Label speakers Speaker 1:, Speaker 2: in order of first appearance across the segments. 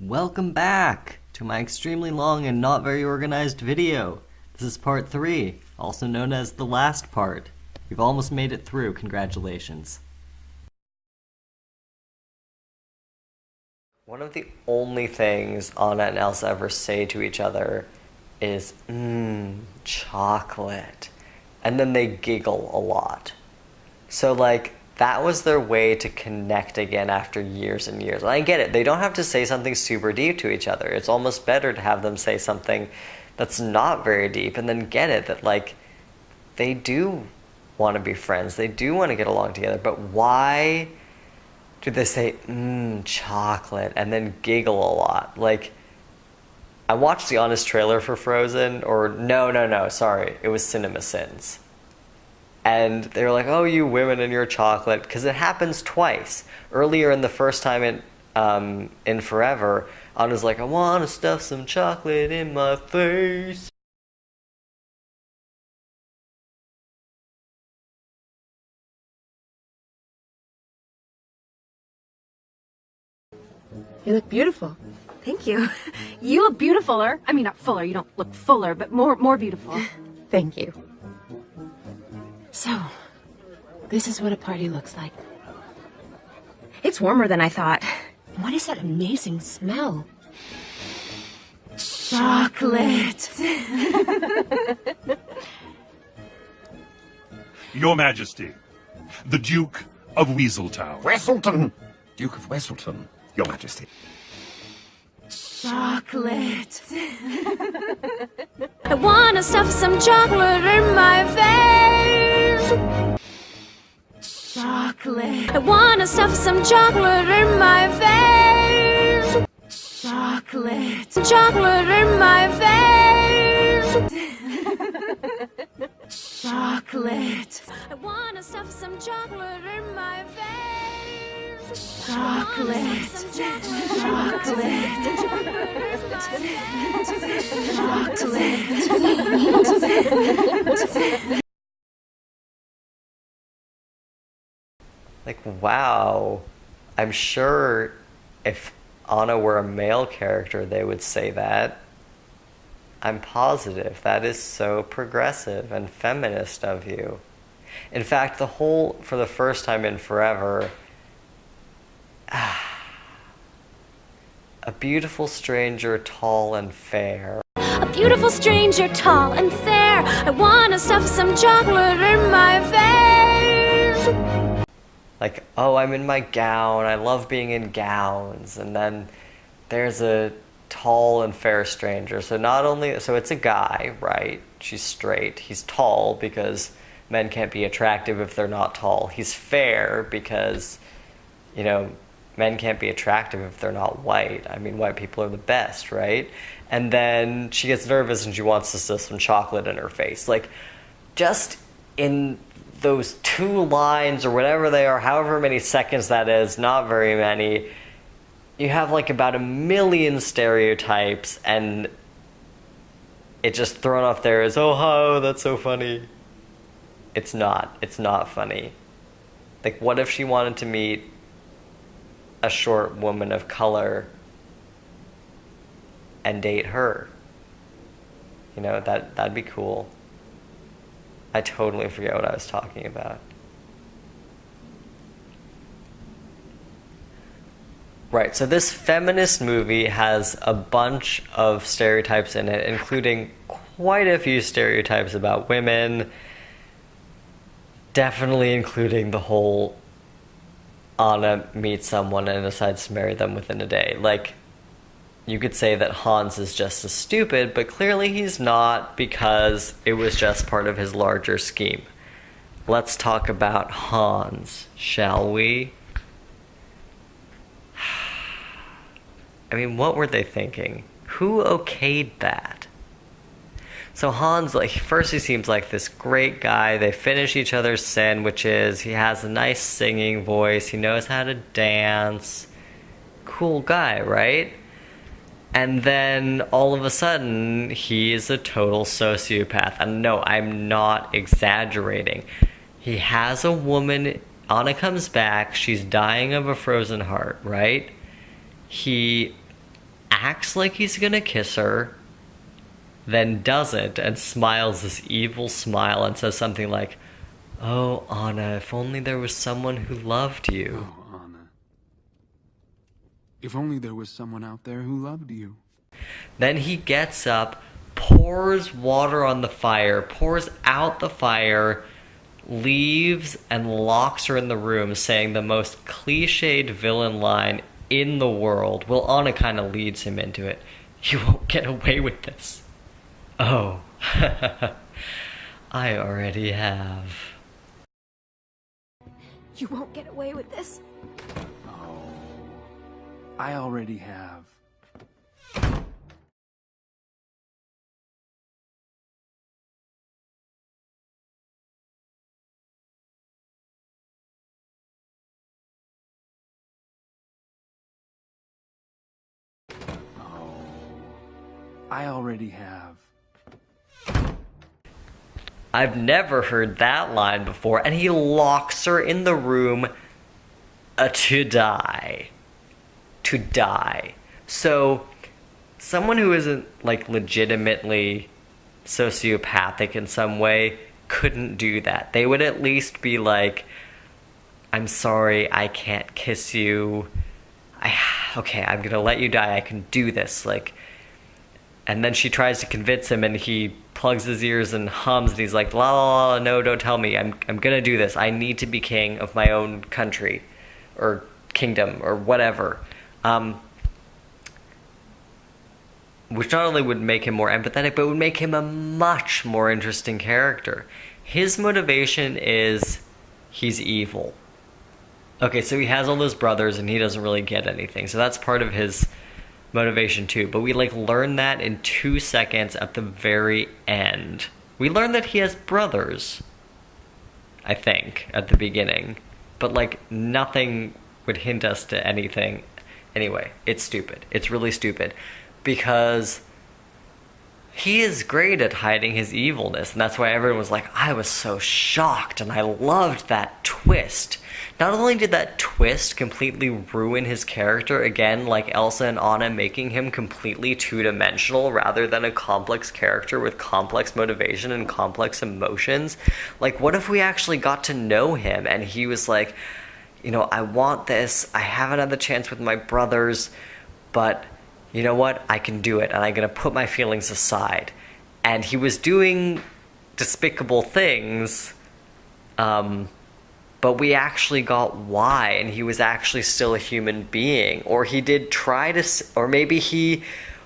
Speaker 1: Welcome back to my extremely long and not very organized video. This is part 3, also known as the last part. You've almost made it through, congratulations. One of the only things Anna and Elsa ever say to each other is, chocolate. And then they giggle a lot. So that was their way to connect again after years and years. And I get it, they don't have to say something super deep to each other. It's almost better to have them say something that's not very deep and then get it that they do want to be friends, they do want to get along together, but why do they say, chocolate, and then giggle a lot? I watched the honest trailer for Frozen, or no, sorry, it was CinemaSins. And they were like, oh, you women and your chocolate, because it happens twice. Earlier in the first time in Forever, Anna's like, I want to stuff some chocolate in my face.
Speaker 2: You look beautiful.
Speaker 3: Thank you. You look beautifuler. I mean, not fuller. You don't look fuller, but more beautiful.
Speaker 2: Thank you. So, this is what a party looks like.
Speaker 3: It's warmer than I thought.
Speaker 2: What is that amazing smell? Chocolate.
Speaker 4: Your Majesty, the Duke of Weaseltown.
Speaker 5: Wesselton! Duke of Wesselton, Your Majesty.
Speaker 2: Chocolate.
Speaker 6: I wanna stuff some chocolate in my face.
Speaker 2: Chocolate.
Speaker 6: I wanna stuff some chocolate in my face.
Speaker 2: Chocolate.
Speaker 6: Chocolate in my face.
Speaker 2: Chocolate.
Speaker 6: I wanna stuff some chocolate in my face.
Speaker 2: Chocolate. Chocolate.
Speaker 1: Wow. I'm sure if Anna were a male character, they would say that. I'm positive. That is so progressive and feminist of you. In fact, for the first time in Forever, a beautiful stranger, tall and fair.
Speaker 6: A beautiful stranger, tall and fair. I wanna stuff some chocolate in my face.
Speaker 1: Oh, I'm in my gown. I love being in gowns. And then there's a tall and fair stranger. So it's a guy, right? She's straight. He's tall because men can't be attractive if they're not tall. He's fair because, men can't be attractive if they're not white. I mean, white people are the best, right? And then she gets nervous and she wants to stuff some chocolate in her face. Just in those 2 lines or whatever they are, however many seconds that is, not very many, you have about 1 million stereotypes, and it just thrown off there as, oh, that's so funny. It's not funny. What if she wanted to meet a short woman of color and date her? That'd be cool. I totally forget what I was talking about. Right, so this feminist movie has a bunch of stereotypes in it, including quite a few stereotypes about women, definitely including the whole Anna meets someone and decides to marry them within a day. You could say that Hans is just as stupid, but clearly he's not, because it was just part of his larger scheme. Let's talk about Hans, shall we? I mean, what were they thinking? Who okayed that? So Hans, first he seems like this great guy. They finish each other's sandwiches. He has a nice singing voice. He knows how to dance. Cool guy, right? And then all of a sudden, he is a total sociopath. And no, I'm not exaggerating. He has a woman, Anna comes back, she's dying of a frozen heart, right? He acts like he's gonna kiss her, then doesn't, and smiles this evil smile and says something like, "Oh, Anna, if only there was someone who loved you."
Speaker 7: Oh, Anna. If only there was someone out there who loved you.
Speaker 1: Then he gets up, pours water on the fire, pours out the fire, leaves, and locks her in the room, saying the most cliched villain line in the world. Well, Anna kind of leads him into it. "You won't get away with this." Oh, I already have.
Speaker 3: You won't get away with this.
Speaker 7: Oh, I already have. Oh, I already have.
Speaker 1: I've never heard that line before, and he locks her in the room to die. To die. So, someone who isn't, like, legitimately sociopathic in some way couldn't do that. They would at least be like, "I'm sorry, I can't kiss you. Okay, I'm gonna let you die, I can do this." Like, and then she tries to convince him, and he plugs his ears and hums, and he's like, "La la la, no, don't tell me. I'm gonna do this. I need to be king of my own country, or kingdom, or whatever." Which not only would make him more empathetic, but would make him a much more interesting character. His motivation is he's evil. Okay, so he has all those brothers, and he doesn't really get anything. So that's part of his motivation too, but we learn that in 2 seconds at the very end. We learn that he has brothers, I think, at the beginning, but nothing would hint us to anything. Anyway, it's stupid. It's really stupid, because he is great at hiding his evilness, and that's why everyone was like, "I was so shocked, and I loved that twist." Not only did that twist completely ruin his character, again, like Elsa and Anna, making him completely two-dimensional rather than a complex character with complex motivation and complex emotions. Like, what if we actually got to know him, and he was like, "I want this, I haven't had the chance with my brothers, but you know what, I can do it, and I'm gonna put my feelings aside." And he was doing despicable things, but we actually got why, and he was actually still a human being. Or he did try to, or maybe he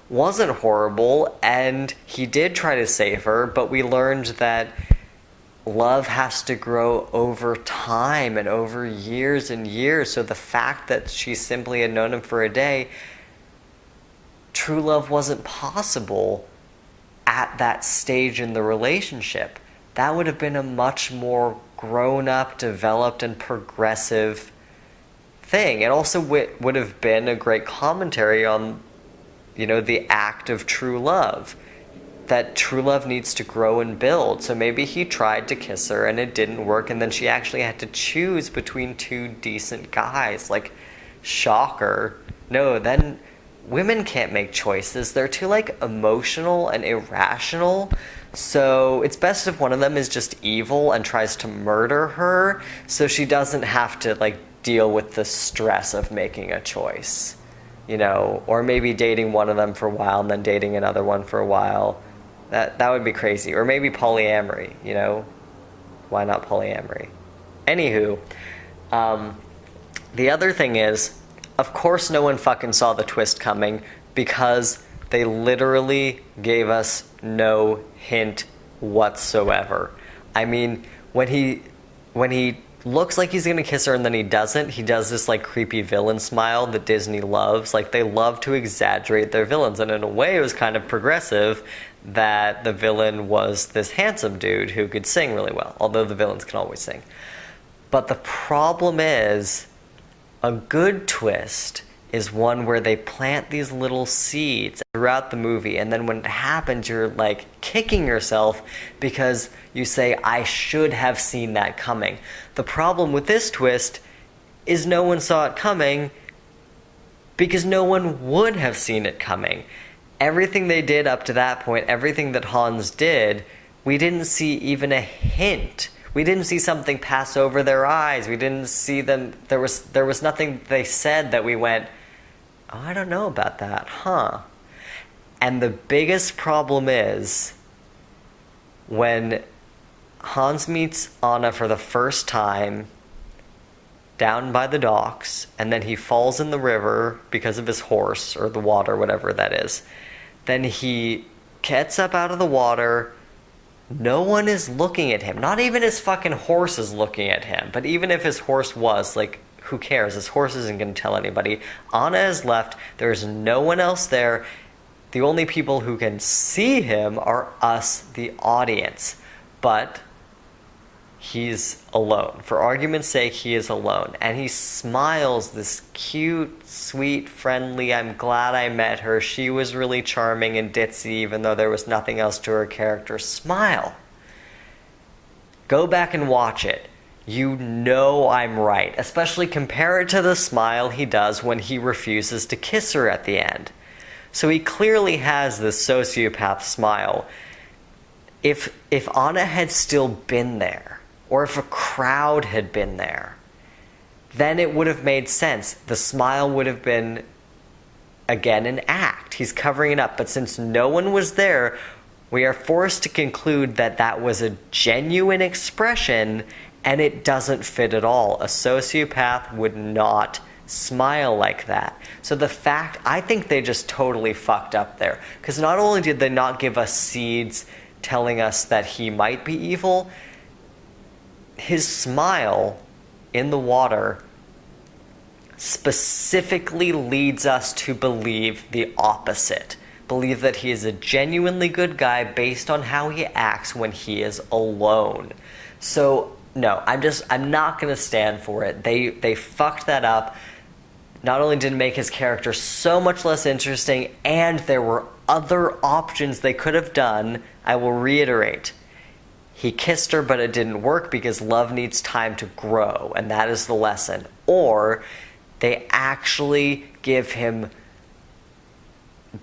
Speaker 1: wasn't horrible, and he did try to save her, but we learned that love has to grow over time and over years and years. So the fact that she simply had known him for a day, true love wasn't possible at that stage in the relationship. That would have been a much more grown-up, developed, and progressive thing. It also would have been a great commentary on, the act of true love. That true love needs to grow and build. So maybe he tried to kiss her and it didn't work, and then she actually had to choose between two decent guys. Like, shocker. No, then women can't make choices. They're too, emotional and irrational. So it's best if one of them is just evil and tries to murder her, so she doesn't have to, deal with the stress of making a choice. Or maybe dating one of them for a while and then dating another one for a while. That would be crazy. Or maybe polyamory, Why not polyamory? Anywho, the other thing is, of course no one fucking saw the twist coming, because they literally gave us no hint whatsoever. I mean, when he looks like he's gonna kiss her and then he doesn't, he does this creepy villain smile that Disney loves. They love to exaggerate their villains, and in a way it was kind of progressive that the villain was this handsome dude who could sing really well, although the villains can always sing. But the problem is, a good twist is one where they plant these little seeds throughout the movie, and then when it happens, you're kicking yourself because you say, "I should have seen that coming." The problem with this twist is no one saw it coming, because no one would have seen it coming. Everything they did up to that point, everything that Hans did, we didn't see even a hint. We didn't see something pass over their eyes. We didn't see them. There was nothing they said that we went, oh, I don't know about that, huh? And the biggest problem is when Hans meets Anna for the first time down by the docks, and then he falls in the river because of his horse, or the water, whatever that is. Then he gets up out of the water. No one is looking at him. Not even his fucking horse is looking at him. But even if his horse was, like, who cares? His horse isn't going to tell anybody. Anna has left. There's no one else there. The only people who can see him are us, the audience. But he's alone. For argument's sake, he is alone. And he smiles this cute, sweet, friendly, I'm glad I met her. She was really charming and ditzy, even though there was nothing else to her character. Smile. Go back and watch it. You know I'm right. Especially compare it to the smile he does when he refuses to kiss her at the end. So he clearly has this sociopath smile. If Anna had still been there, or if a crowd had been there, then it would have made sense. The smile would have been, again, an act. He's covering it up. But since no one was there, we are forced to conclude that that was a genuine expression, and it doesn't fit at all. A sociopath would not smile like that. So the fact, I think they just totally fucked up there. Because not only did they not give us seeds telling us that he might be evil, his smile in the water specifically leads us to believe the opposite. Believe that he is a genuinely good guy based on how he acts when he is alone. So, no, I'm not going to stand for it. They fucked that up. Not only did it make his character so much less interesting, and there were other options they could have done. I will reiterate. He kissed her, but it didn't work because love needs time to grow, and that is the lesson. Or they actually give him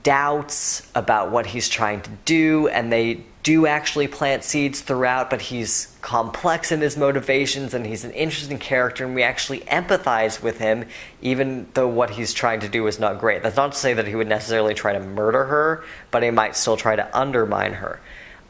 Speaker 1: doubts about what he's trying to do, and they do actually plant seeds throughout, but he's complex in his motivations, and he's an interesting character, and we actually empathize with him, even though what he's trying to do is not great. That's not to say that he would necessarily try to murder her, but he might still try to undermine her.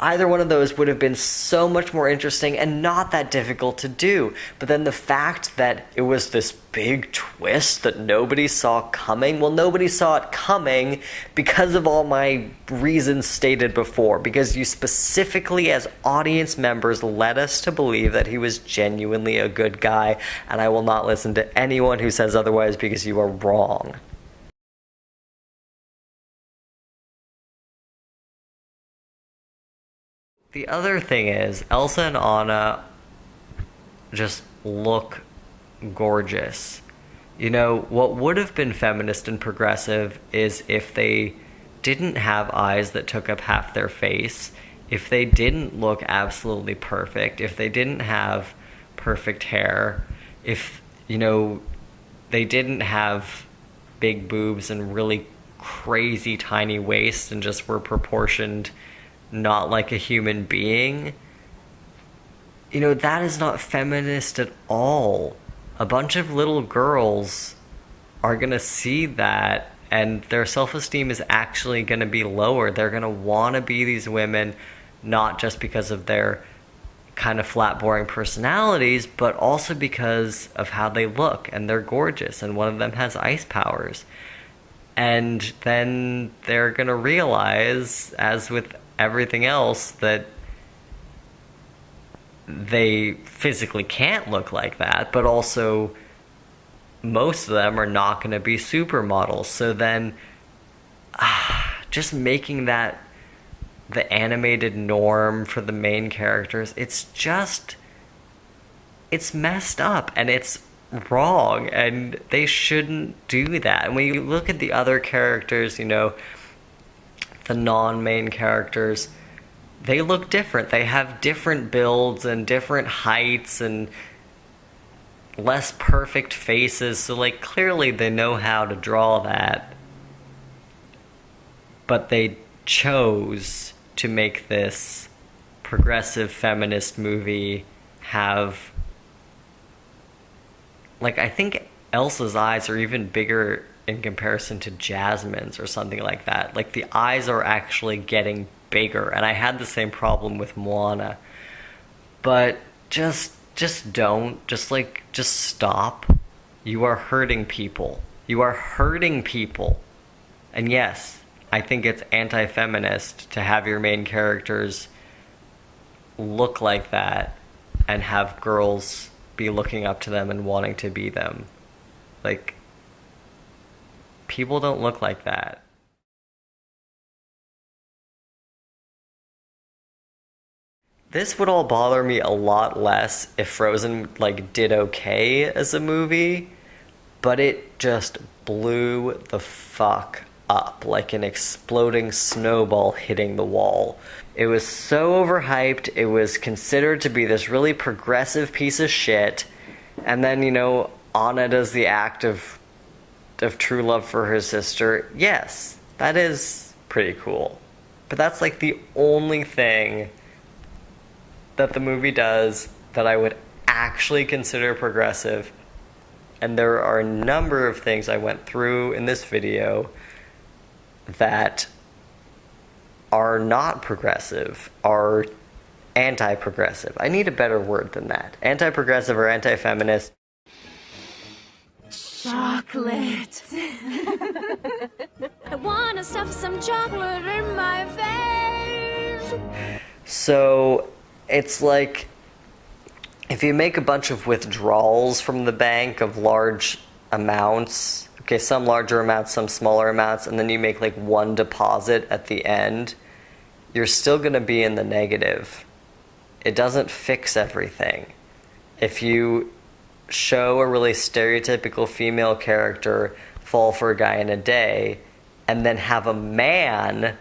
Speaker 1: Either one of those would have been so much more interesting and not that difficult to do. But then the fact that it was this big twist that nobody saw coming, well, nobody saw it coming because of all my reasons stated before. Because you specifically, as audience members, led us to believe that he was genuinely a good guy. And I will not listen to anyone who says otherwise because you are wrong. The other thing is, Elsa and Anna just look gorgeous. You know, what would have been feminist and progressive is if they didn't have eyes that took up half their face, if they didn't look absolutely perfect, if they didn't have perfect hair, if, you know, they didn't have big boobs and really crazy tiny waists and just were proportioned not like a human being, you know, that is not feminist at all. A bunch of little girls are gonna see that, and their self-esteem is actually gonna be lower. They're gonna want to be these women, not just because of their kind of flat, boring personalities, but also because of how they look, and they're gorgeous, and one of them has ice powers. And then they're gonna realize, as with everything else, that they physically can't look like that, but also most of them are not going to be supermodels. So then just making that the animated norm for the main characters, it's messed up and it's wrong, and they shouldn't do that. And when you look at the other characters, you know, the non-main characters, they look different. They have different builds and different heights, and less perfect faces, so like clearly they know how to draw that. But they chose to make this progressive feminist movie have, like, I think Elsa's eyes are even bigger in comparison to Jasmine's or something like that. Like, the eyes are actually getting bigger, and I had the same problem with Moana. But just don't. Just stop. You are hurting people. You are hurting people. And yes, I think it's anti-feminist to have your main characters look like that and have girls be looking up to them and wanting to be them. Like, people don't look like that. This would all bother me a lot less if Frozen, like, did okay as a movie, but it just blew the fuck up like an exploding snowball hitting the wall. It was so overhyped, it was considered to be this really progressive piece of shit, and then, you know, Anna does the act of true love for her sister. Yes, that is pretty cool. But that's like the only thing that the movie does that I would actually consider progressive. And there are a number of things I went through in this video that are not progressive, are anti-progressive. I need a better word than that. Anti-progressive or anti-feminist.
Speaker 2: Chocolate.
Speaker 6: I wanna stuff some chocolate in my face.
Speaker 1: So it's like if you make a bunch of withdrawals from the bank of large amounts, okay, some larger amounts, some smaller amounts, and then you make like one deposit at the end, you're still going to be in the negative. It doesn't fix everything. If you show a really stereotypical female character fall for a guy in a day, and then have a man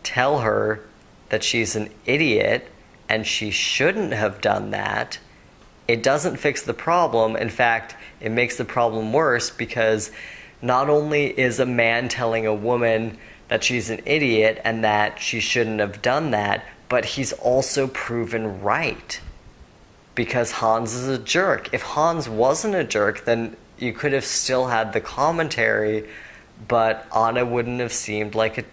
Speaker 1: tell her that she's an idiot and she shouldn't have done that, it doesn't fix the problem. In fact, it makes the problem worse, because not only is a man telling a woman that she's an idiot and that she shouldn't have done that, but he's also proven right. Because Hans is a jerk. If Hans wasn't a jerk, then you could have still had the commentary, but Anna wouldn't have seemed like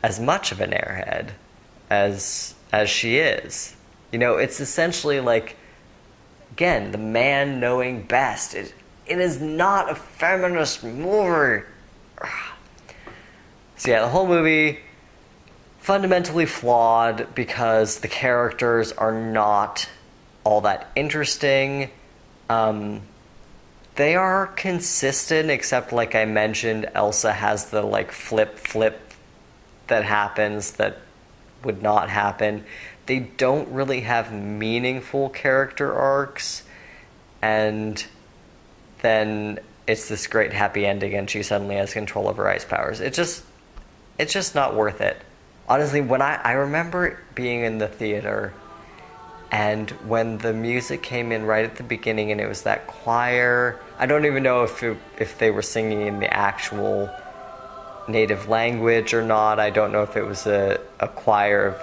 Speaker 1: as much of an airhead as she is. You know, it's essentially like, again, the man knowing best. It is not a feminist movie. So yeah, the whole movie, fundamentally flawed because the characters are not all that interesting. They are consistent, except like I mentioned, Elsa has the like flip that happens that would not happen. They don't really have meaningful character arcs, and then it's this great happy ending and she suddenly has control over ice powers. It's just not worth it. Honestly, when I remember being in the theater, and when the music came in right at the beginning and it was that choir, I don't even know if they were singing in the actual native language or not. I don't know if it was a choir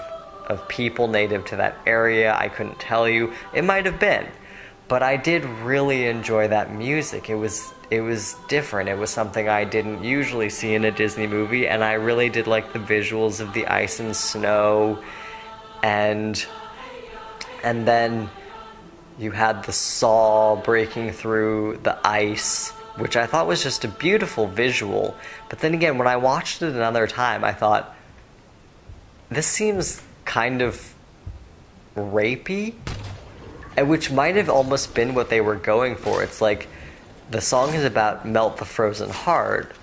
Speaker 1: of people native to that area. I couldn't tell you. It might have been. But I did really enjoy that music. It was different. It was something I didn't usually see in a Disney movie, and I really did like the visuals of the ice and snow, and then you had the saw breaking through the ice, which I thought was just a beautiful visual. But then again, when I watched it another time, I thought, this seems kind of rapey, which might have almost been what they were going for. It's like, the song is about melt the frozen heart,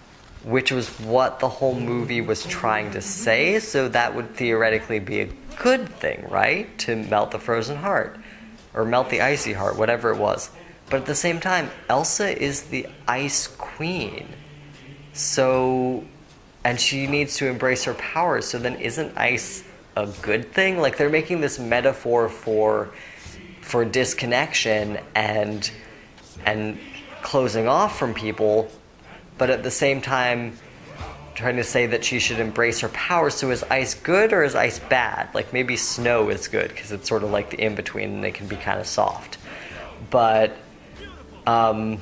Speaker 1: which was what the whole movie was trying to say, so that would theoretically be a good thing, right? To melt the frozen heart, or melt the icy heart, whatever it was. But at the same time, Elsa is the ice queen. So, and she needs to embrace her powers, so then isn't ice a good thing? Like, they're making this metaphor for disconnection, and and closing off from people, but at the same time trying to say that she should embrace her powers. So is ice good or is ice bad? Like maybe snow is good because it's sort of like the in-between and it can be kind of soft. But I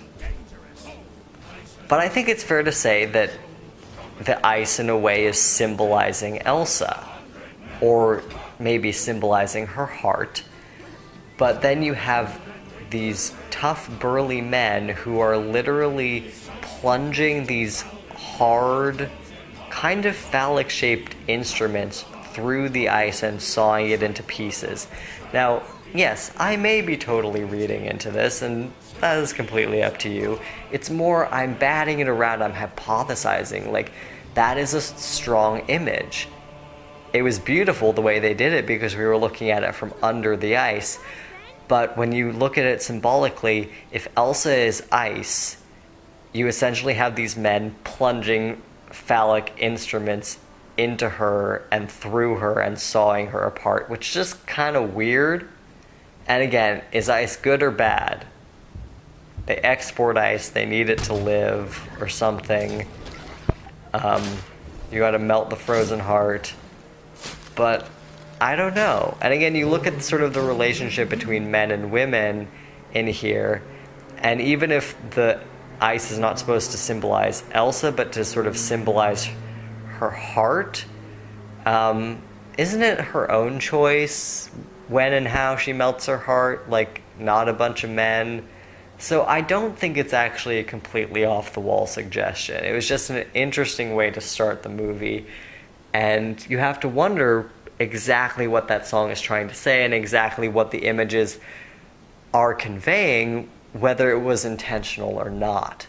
Speaker 1: think it's fair to say that the ice in a way is symbolizing Elsa, or maybe symbolizing her heart. But then you have these tough, burly men who are literally plunging these hard, kind of phallic-shaped instruments through the ice and sawing it into pieces. Now, yes, I may be totally reading into this, and that is completely up to you. It's more, I'm batting it around, I'm hypothesizing. Like, that is a strong image. It was beautiful the way they did it because we were looking at it from under the ice. But when you look at it symbolically, if Elsa is ice, you essentially have these men plunging phallic instruments into her and through her and sawing her apart, which is just kind of weird. And again, is ice good or bad? They export ice, they need it to live or something. You gotta melt the frozen heart. But I don't know. And again, you look at sort of the relationship between men and women in here, and even if the ice is not supposed to symbolize Elsa, but to sort of symbolize her heart, isn't it her own choice when and how she melts her heart, like not a bunch of men? So I don't think it's actually a completely off-the-wall suggestion. It was just an interesting way to start the movie, and you have to wonder exactly what that song is trying to say and exactly what the images are conveying, whether it was intentional or not.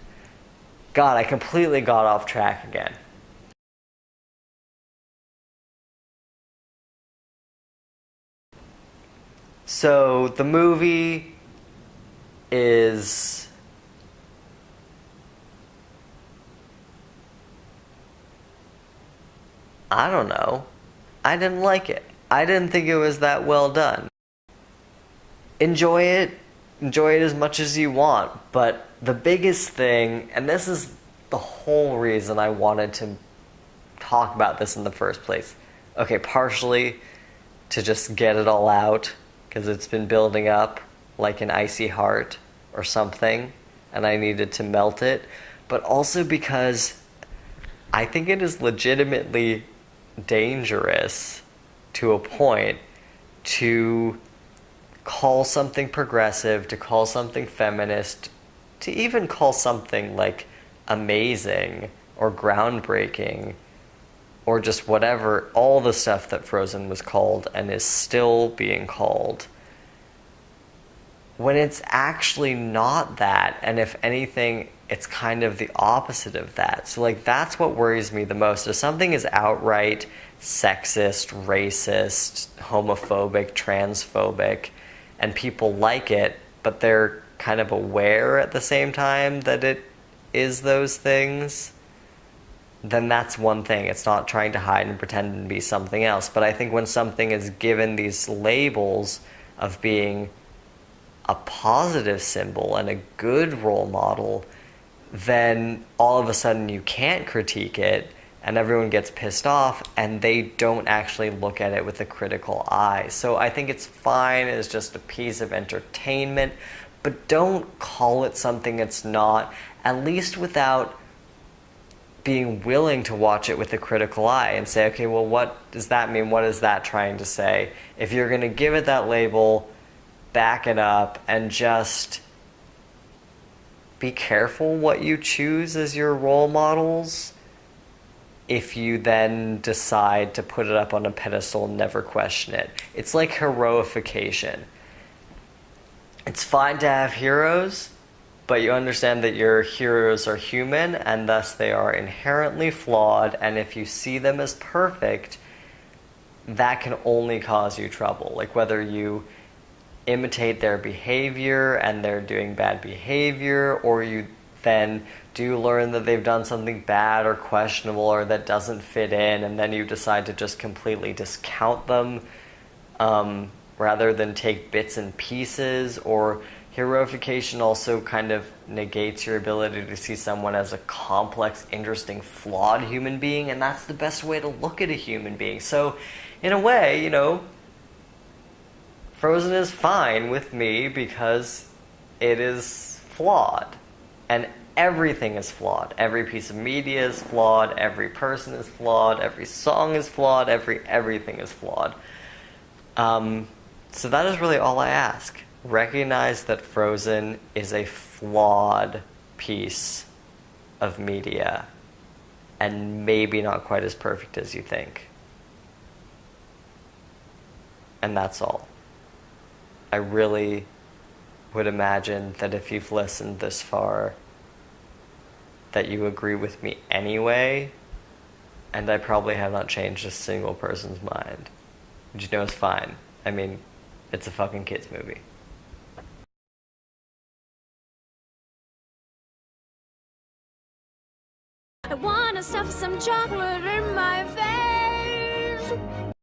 Speaker 1: God, I completely got off track again. So the movie is I don't know. I didn't like it. I didn't think it was that well done. Enjoy it as much as you want, but the biggest thing, and this is the whole reason I wanted to talk about this in the first place. Okay, partially to just get it all out, because it's been building up like an icy heart or something, and I needed to melt it, but also because I think it is legitimately dangerous to a point to call something progressive, to call something feminist, to even call something like amazing or groundbreaking or just whatever, all the stuff that Frozen was called and is still being called, when it's actually not that, and if anything, it's kind of the opposite of that. So like that's what worries me the most. If something is outright sexist, racist, homophobic, transphobic, and people like it, but they're kind of aware at the same time that it is those things, then that's one thing. It's not trying to hide and pretend and be something else. But I think when something is given these labels of being a positive symbol and a good role model, then all of a sudden you can't critique it and everyone gets pissed off and they don't actually look at it with a critical eye. So I think it's fine as just a piece of entertainment, but don't call it something it's not, at least without being willing to watch it with a critical eye and say, okay, well, what does that mean? What is that trying to say? If you're going to give it that label, back it up and just be careful what you choose as your role models. If you then decide to put it up on a pedestal and never question it. It's like heroification. It's fine to have heroes, but you understand that your heroes are human and thus they are inherently flawed, and if you see them as perfect, that can only cause you trouble. Like whether you imitate their behavior and they're doing bad behavior, or you then do learn that they've done something bad or questionable or that doesn't fit in, and then you decide to just completely discount them rather than take bits and pieces, or Heroification also kind of negates your ability to see someone as a complex, interesting, flawed human being, and that's the best way to look at a human being. So, in a way, you know, Frozen is fine with me because it is flawed. And everything is flawed. Every piece of media is flawed, every person is flawed, every song is flawed, everything is flawed. So that is really all I ask. Recognize that Frozen is a flawed piece of media and maybe not quite as perfect as you think. And that's all. I really would imagine that if you've listened this far, that you agree with me anyway, and I probably have not changed a single person's mind. But you know, it's fine. I mean, it's a fucking kids movie.
Speaker 6: I wanna stuff some chocolate in my face.